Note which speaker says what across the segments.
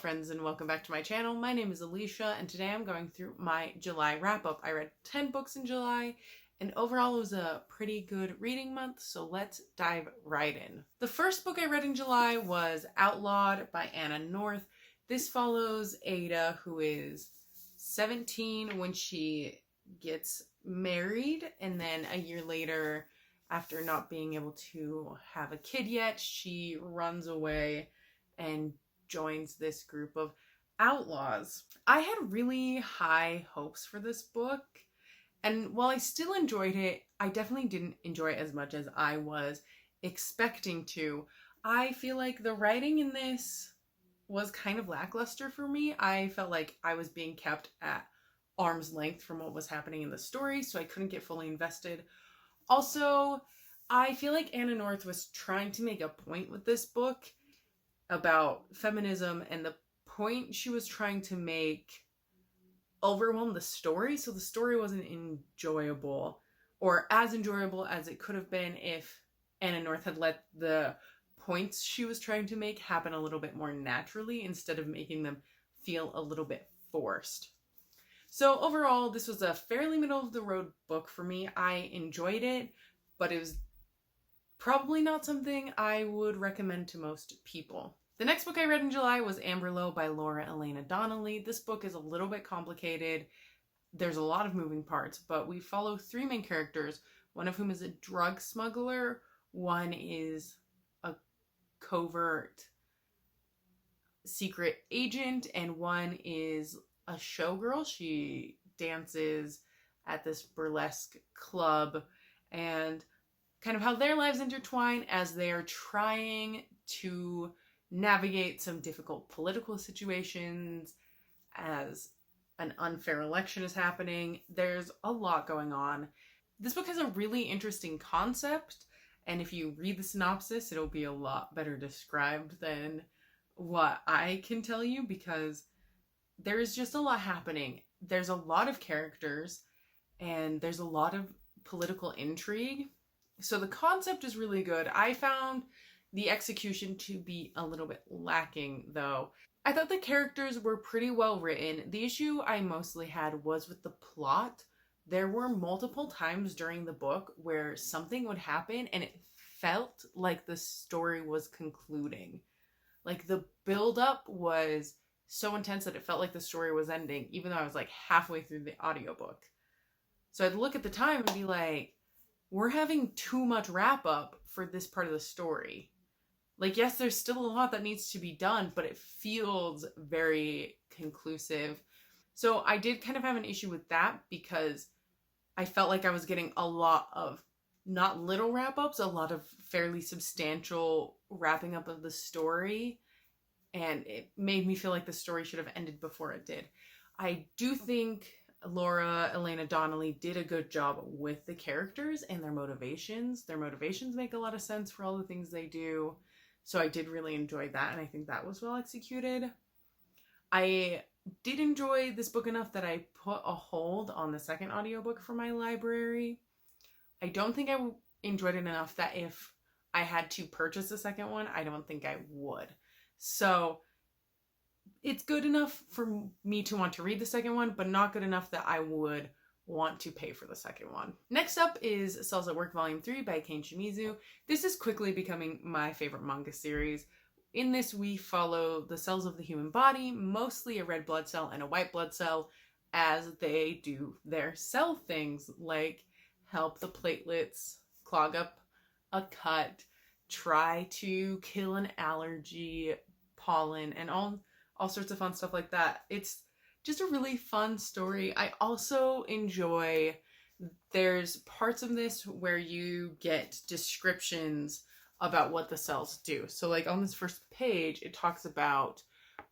Speaker 1: friends, and welcome back to my channel. My name is Alicia, and today I'm going through my July wrap-up. I read 10 books in July, and overall it was a pretty good reading month, so let's dive right in. The first book I read in July was Outlawed by Anna North. This follows Ada, who is 17 when she gets married, and then a year later, after not being able to have a kid yet, she runs away and joins this group of outlaws. I had really high hopes for this book, and while I still enjoyed it, I definitely didn't enjoy it as much as I was expecting to. I feel like the writing in this was kind of lackluster for me. I felt like I was being kept at arm's length from what was happening in the story, so I couldn't get fully invested. Also, I feel like Anna North was trying to make a point with this book about feminism, and the point she was trying to make overwhelmed the story, so the story wasn't enjoyable, or as enjoyable as it could have been if Anna North had let the points she was trying to make happen a little bit more naturally instead of making them feel a little bit forced. So overall, this was a fairly middle-of-the-road book for me. I enjoyed it, but it was probably not something I would recommend to most people. The next book I read in July was Amberlough by Lara, Elena, Donnelly. This book is a little bit complicated. There's a lot of moving parts, but we follow three main characters, one of whom is a drug smuggler, one is a covert secret agent, and one is a showgirl. She dances at this burlesque club, and kind of how their lives intertwine as they are trying to navigate some difficult political situations, as an unfair election is happening. There's a lot going on. This book has a really interesting concept, and if you read the synopsis, it'll be a lot better described than what I can tell you, because there's just a lot happening. There's a lot of characters, and there's a lot of political intrigue. So the concept is really good. I found the execution to be a little bit lacking, though. I thought the characters were pretty well written. The issue I mostly had was with the plot. There were multiple times during the book where something would happen and it felt like the story was concluding. Like, the build-up was so intense that it felt like the story was ending, even though I was like halfway through the audiobook. So I'd look at the time and be like, we're having too much wrap up for this part of the story. Like, yes, there's still a lot that needs to be done, but it feels very conclusive. So I did kind of have an issue with that, because I felt like I was getting a lot of not little wrap-ups, a lot of fairly substantial wrapping up of the story, and it made me feel like the story should have ended before it did. I do think Lara, Elena, Donnelly did a good job with the characters and their motivations. Their motivations make a lot of sense for all the things they do. So I did really enjoy that, and I think that was well executed. I did enjoy this book enough that I put a hold on the second audiobook for my library. I don't think I enjoyed it enough that if I had to purchase the second one, I don't think I would. So it's good enough for me to want to read the second one, but not good enough that I would want to pay for the second one. Next up is Cells at Work Volume 3 by Akane Shimizu. This is quickly becoming my favorite manga series. In this, we follow the cells of the human body, mostly a red blood cell and a white blood cell, as they do their cell things, like help the platelets clog up a cut, try to kill an allergy, pollen, and all sorts of fun stuff like that. It's just a really fun story. I also enjoy, there's parts of this where you get descriptions about what the cells do. So like on this first page, it talks about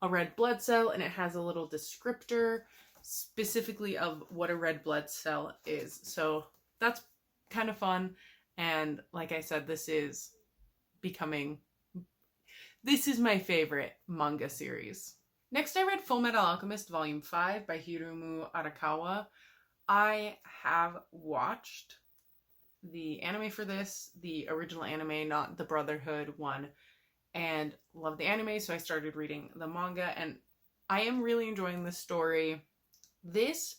Speaker 1: a red blood cell, and it has a little descriptor specifically of what a red blood cell is. So that's kind of fun. And like I said, this is my favorite manga series. Next, I read Fullmetal Alchemist Volume 5 by Hiromu Arakawa. I have watched the anime for this, the original anime, not the Brotherhood one, and loved the anime, so I started reading the manga, and I am really enjoying this story. This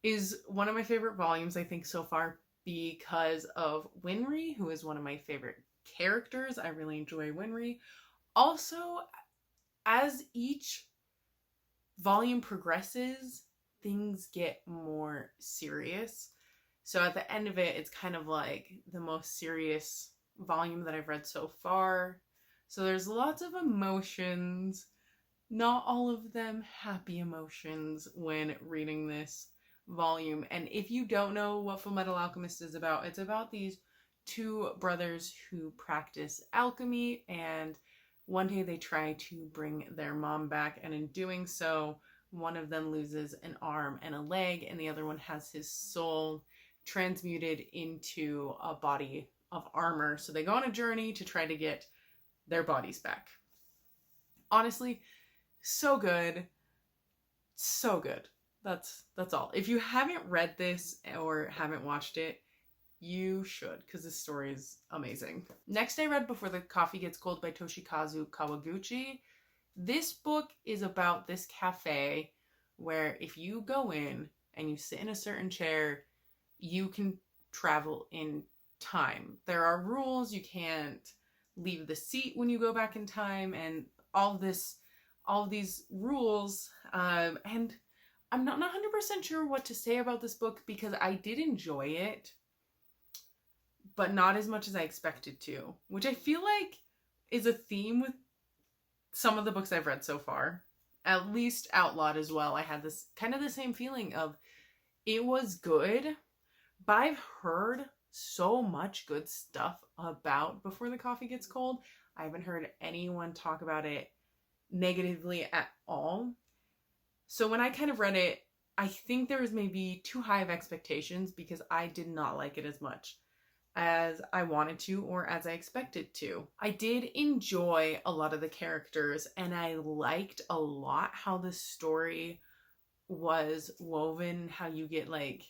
Speaker 1: is one of my favorite volumes, I think, so far because of Winry, who is one of my favorite characters. I really enjoy Winry. Also, as each volume progresses, things get more serious. So at the end of it, it's kind of like the most serious volume that I've read so far. So there's lots of emotions, not all of them happy emotions when reading this volume. And if you don't know what Fullmetal Alchemist is about, it's about these two brothers who practice alchemy, and one day they try to bring their mom back, and in doing so, one of them loses an arm and a leg, and the other one has his soul transmuted into a body of armor. So they go on a journey to try to get their bodies back. Honestly, so good. So good. That's all. If you haven't read this or haven't watched it, you should, because this story is amazing. Next, I read Before the Coffee Gets Cold by Toshikazu Kawaguchi. This book is about this cafe where if you go in and you sit in a certain chair, you can travel in time. There are rules. You can't leave the seat when you go back in time, and all of these rules. And I'm not 100% sure what to say about this book because I did enjoy it, but not as much as I expected to, which I feel like is a theme with some of the books I've read so far. At least Outlawed as well. I had this kind of the same feeling of it was good, but I've heard so much good stuff about Before the Coffee Gets Cold. I haven't heard anyone talk about it negatively at all. So when I kind of read it, I think there was maybe too high of expectations because I did not like it as much as I wanted to or as I expected to. I did enjoy a lot of the characters, and I liked a lot how the story was woven, how you get like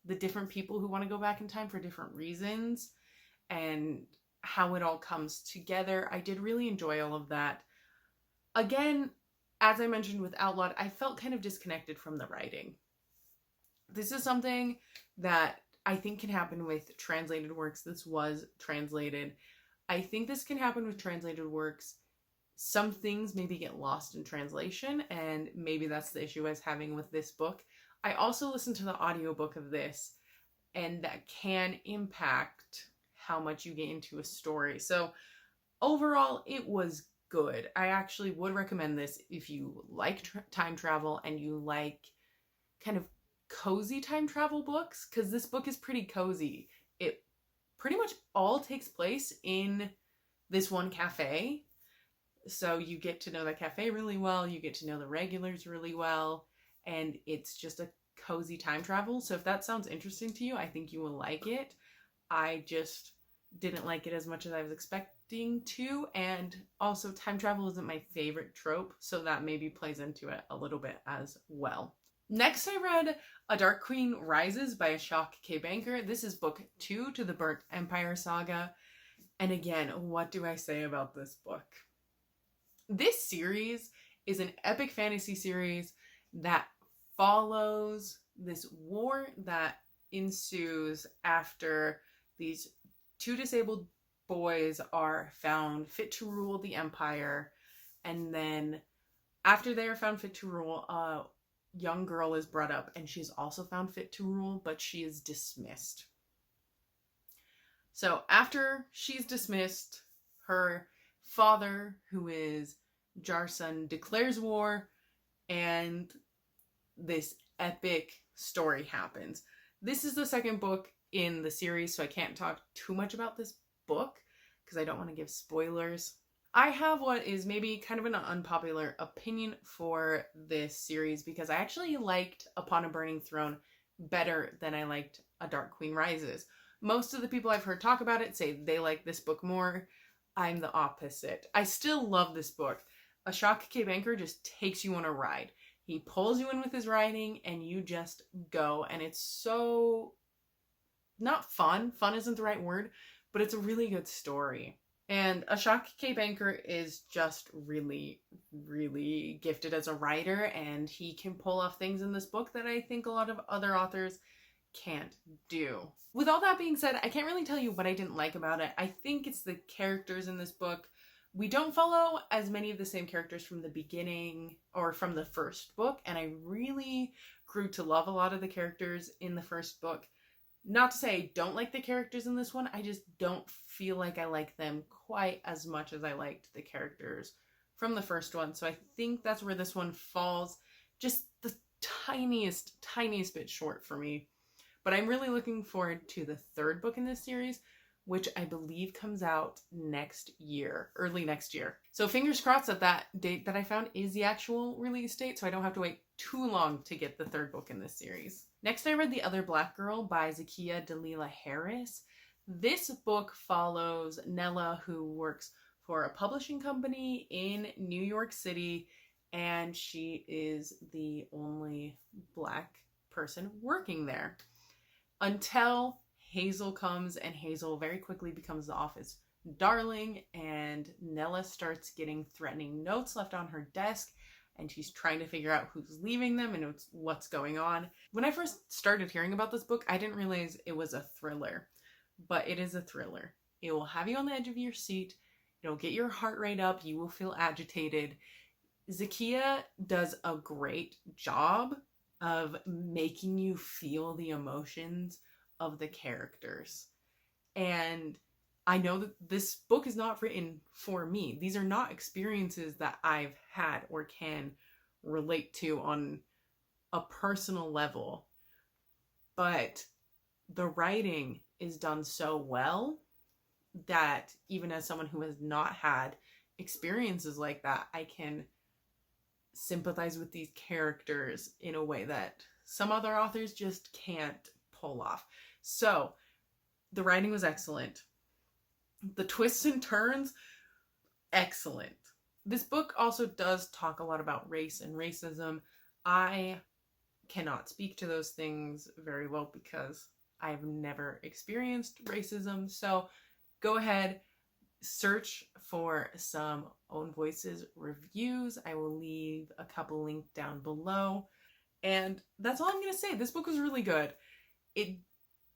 Speaker 1: the different people who want to go back in time for different reasons and how it all comes together. I did really enjoy all of that. Again, as I mentioned with Outlawed, I felt kind of disconnected from the writing. This is something that I think can happen with translated works. This was translated. I think this can happen with translated works. Some things maybe get lost in translation, and maybe that's the issue I was having with this book. I also listened to the audiobook of this, and that can impact how much you get into a story. So overall, it was good. I actually would recommend this if you like time travel and you like kind of cozy time travel books, because this book is pretty cozy. It pretty much all takes place in this one cafe. So you get to know the cafe really well, you get to know the regulars really well, and it's just a cozy time travel. So if that sounds interesting to you, I think you will like it. I just didn't like it as much as I was expecting to, and also time travel isn't my favorite trope, so that maybe plays into it a little bit as well. Next, I read A Dark Queen Rises by Ashok K. Banker. This is book 2 to the Burnt Empire saga. And again, what do I say about this book? This series is an epic fantasy series that follows this war that ensues after these two disabled boys are found fit to rule the empire. And then after they are found fit to rule, a young girl is brought up and she's also found fit to rule, but she is dismissed. So after she's dismissed, her father, who is Jarsun, declares war, and this epic story happens. This is the second book in the series, so I can't talk too much about this book because I don't want to give spoilers. I have what is maybe kind of an unpopular opinion for this series because I actually liked Upon a Burning Throne better than I liked A Dark Queen Rises. Most of the people I've heard talk about it say they like this book more. I'm the opposite. I still love this book. Ashok K. Banker just takes you on a ride. He pulls you in with his writing and you just go, and it's so not fun. Fun isn't the right word, but it's a really good story. And Ashok K. Banker is just really, really gifted as a writer, and he can pull off things in this book that I think a lot of other authors can't do. With all that being said, I can't really tell you what I didn't like about it. I think it's the characters in this book. We don't follow as many of the same characters from the beginning or from the first book, and I really grew to love a lot of the characters in the first book. Not to say I don't like the characters in this one, I just don't feel like I like them quite as much as I liked the characters from the first one. So I think that's where this one falls just the tiniest bit short for me. But I'm really looking forward to the third book in this series, which I believe comes out next year, early next year. So fingers crossed that that date that I found is the actual release date, so I don't have to wait too long to get the third book in this series. Next, I read The Other Black Girl by Zakiya Dalila Harris. This book follows Nella, who works for a publishing company in New York City, and she is the only Black person working there. Until Hazel comes, and Hazel very quickly becomes the office darling, and Nella starts getting threatening notes left on her desk, and she's trying to figure out who's leaving them and what's going on. When I first started hearing about this book, I didn't realize it was a thriller, but it is a thriller. It will have you on the edge of your seat. It'll get your heart rate up. You will feel agitated. Zakiya does a great job of making you feel the emotions of the characters. And I know that this book is not written for me. These are not experiences that I've had or can relate to on a personal level. But the writing is done so well that even as someone who has not had experiences like that, I can sympathize with these characters in a way that some other authors just can't pull off. So the writing was excellent. The twists and turns, excellent. This book also does talk a lot about race and racism. I cannot speak to those things very well because I've never experienced racism. So go ahead, search for some Own Voices reviews. I will leave a couple linked down below. And that's all I'm going to say. This book was really good. It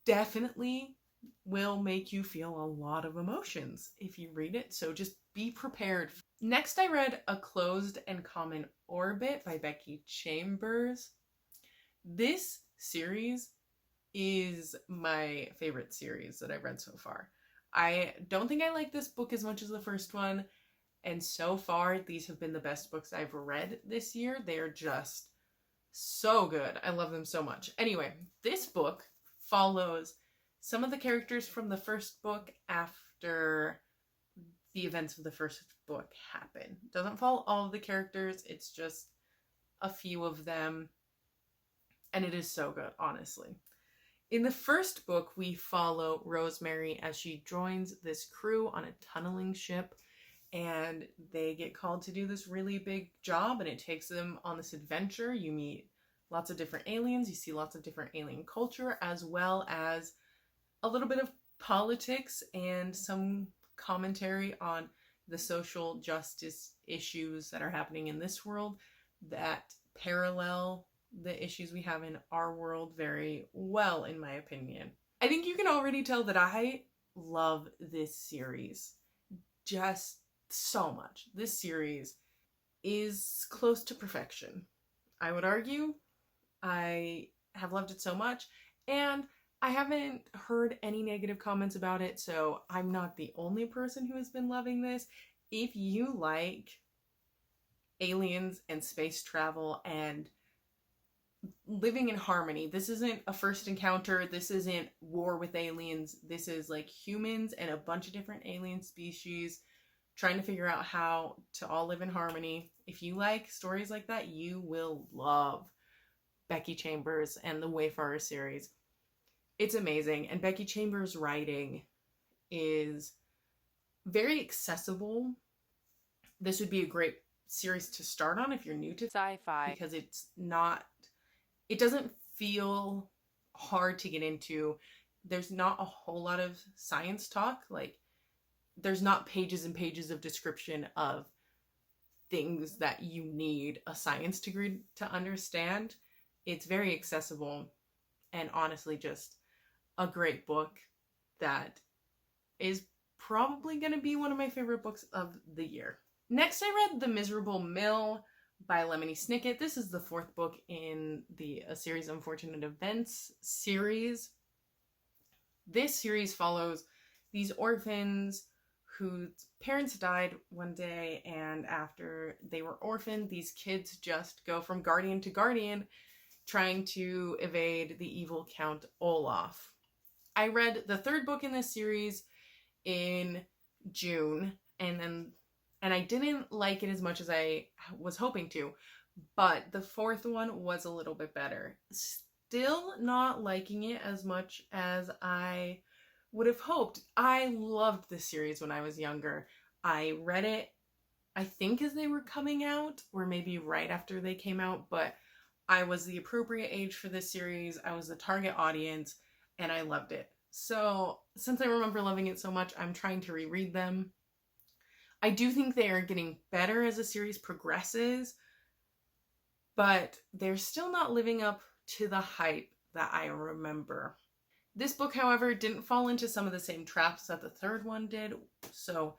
Speaker 1: definitely will make you feel a lot of emotions if you read it, so just be prepared. Next, I read A Closed and Common Orbit by Becky Chambers. This series is my favorite series that I've read so far. I don't think I like this book as much as the first one, and so far these have been the best books I've read this year. They're just so good. I love them so much. Anyway, this book follows some of the characters from the first book after the events of the first book happen. It doesn't follow all of the characters, it's just a few of them, and it is so good, honestly. In the first book, we follow Rosemary as she joins this crew on a tunneling ship, and they get called to do this really big job, and it takes them on this adventure. You meet lots of different aliens, you see lots of different alien culture, as well as a little bit of politics and some commentary on the social justice issues that are happening in this world that parallel the issues we have in our world very well, in my opinion. I think you can already tell that I love this series just so much. This series is close to perfection. I would argue. I have loved it so much, and I haven't heard any negative comments about it, so I'm not the only person who has been loving this. If you like aliens and space travel and living in harmony, this isn't a first encounter, this isn't war with aliens, this is like humans and a bunch of different alien species trying to figure out how to all live in harmony. If you like stories like that, you will love Becky Chambers and the Wayfarer series. It's amazing, and Becky Chambers' writing is very accessible. This would be a great series to start on if you're new to sci-fi, because it doesn't feel hard to get into. There's not a whole lot of science talk. Like, there's not pages and pages of description of things that you need a science degree to understand. It's very accessible and honestly just a great book that is probably going to be one of my favorite books of the year. Next, I read The Miserable Mill by Lemony Snicket. This is the 4th book in the A Series of Unfortunate Events series. This series follows these orphans whose parents died one day, and after they were orphaned, these kids just go from guardian to guardian trying to evade the evil Count Olaf. I read the 3rd book in this series in June, and I didn't like it as much as I was hoping to, but the 4th one was a little bit better. Still not liking it as much as I would have hoped. I loved this series when I was younger. I read it, I think, as they were coming out, or maybe right after they came out, but I was the appropriate age for this series. I was the target audience, and I loved it. So, since I remember loving it so much, I'm trying to reread them. I do think they are getting better as the series progresses, but they're still not living up to the hype that I remember. This book, however, didn't fall into some of the same traps that the 3rd one did, so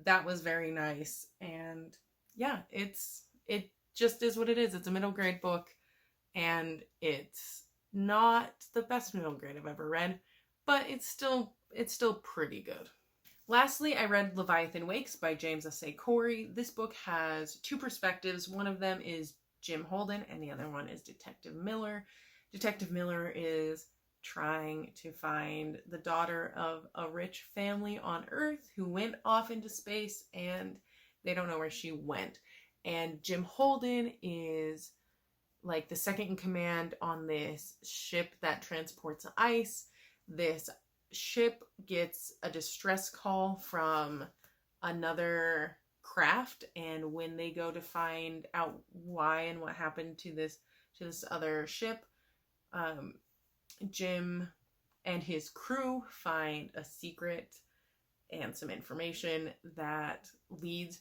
Speaker 1: that was very nice. And yeah, it just is what it is. It's a middle grade book, and it's not the best middle grade I've ever read, but it's still pretty good. Lastly, I read Leviathan Wakes by James S.A. Corey. This book has 2 perspectives. One of them is Jim Holden, and the other one is Detective Miller. Detective Miller is trying to find the daughter of a rich family on Earth who went off into space, and they don't know where she went. And Jim Holden is like the second in command on this ship that transports ice. This ship gets a distress call from another craft, and when they go to find out why and what happened to this other ship, Jim and his crew find a secret and some information that leads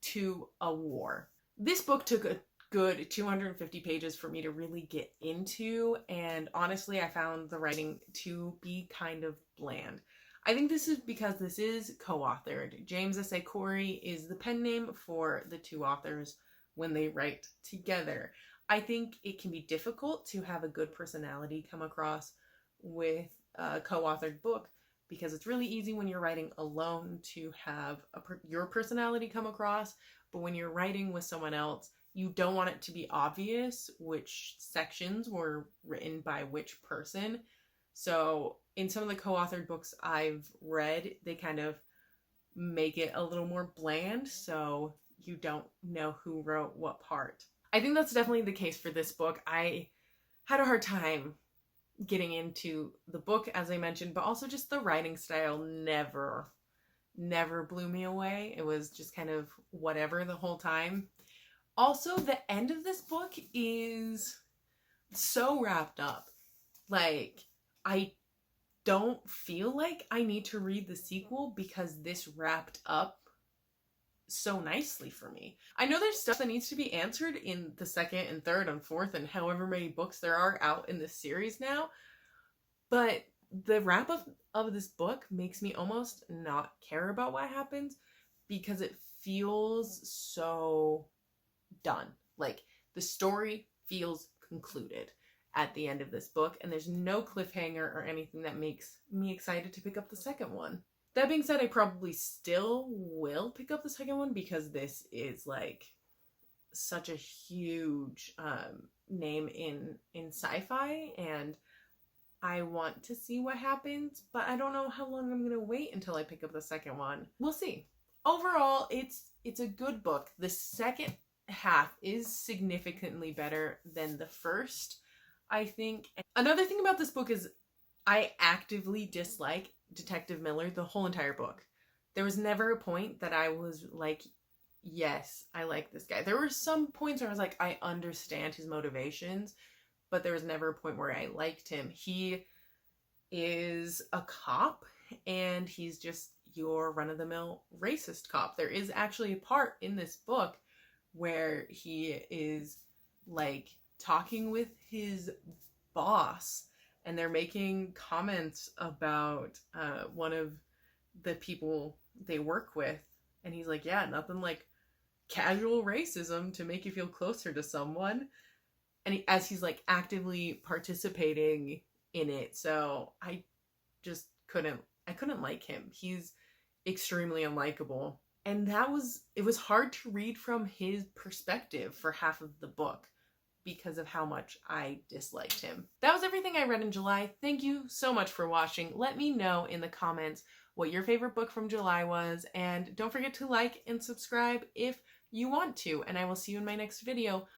Speaker 1: to a war. This book took a good 250 pages for me to really get into, and honestly, I found the writing to be kind of bland. I think this is because this is co-authored. James S.A. Corey is the pen name for the 2 authors when they write together. I think it can be difficult to have a good personality come across with a co-authored book, because it's really easy when you're writing alone to have your personality come across, but when you're writing with someone else, you don't want it to be obvious which sections were written by which person. So in some of the co-authored books I've read, they kind of make it a little more bland, so you don't know who wrote what part. I think that's definitely the case for this book. I had a hard time getting into the book, as I mentioned, but also just the writing style never blew me away. It was just kind of whatever the whole time. Also, the end of this book is so wrapped up. Like, I don't feel like I need to read the sequel because this wrapped up so nicely for me. I know there's stuff that needs to be answered in the 2nd and 3rd and 4th and however many books there are out in this series now, but the wrap up of this book makes me almost not care about what happens because it feels so done. Like, the story feels concluded at the end of this book, and there's no cliffhanger or anything that makes me excited to pick up the 2nd one. That being said, I probably still will pick up the 2nd one because this is like such a huge name in sci-fi, and I want to see what happens, but I don't know how long I'm going to wait until I pick up the 2nd one. We'll see. Overall, it's a good book. The 2nd half is significantly better than the 1st, I think. Another thing about this book is I actively dislike Detective Miller the whole entire book. There was never a point that I was like, yes, I like this guy. There were some points where I was like, I understand his motivations, but there was never a point where I liked him. He is a cop, and he's your run-of-the-mill racist cop. There is actually a part in this book where he is like talking with his boss, and they're making comments about one of the people they work with, and he's like, yeah, nothing like casual racism to make you feel closer to someone. And as he's like actively participating in it. So I just couldn't like him. He's extremely unlikable. And it was hard to read from his perspective for half of the book because of how much I disliked him. That was everything I read in July. Thank you so much for watching. Let me know in the comments what your favorite book from July was, and don't forget to like and subscribe if you want to, and I will see you in my next video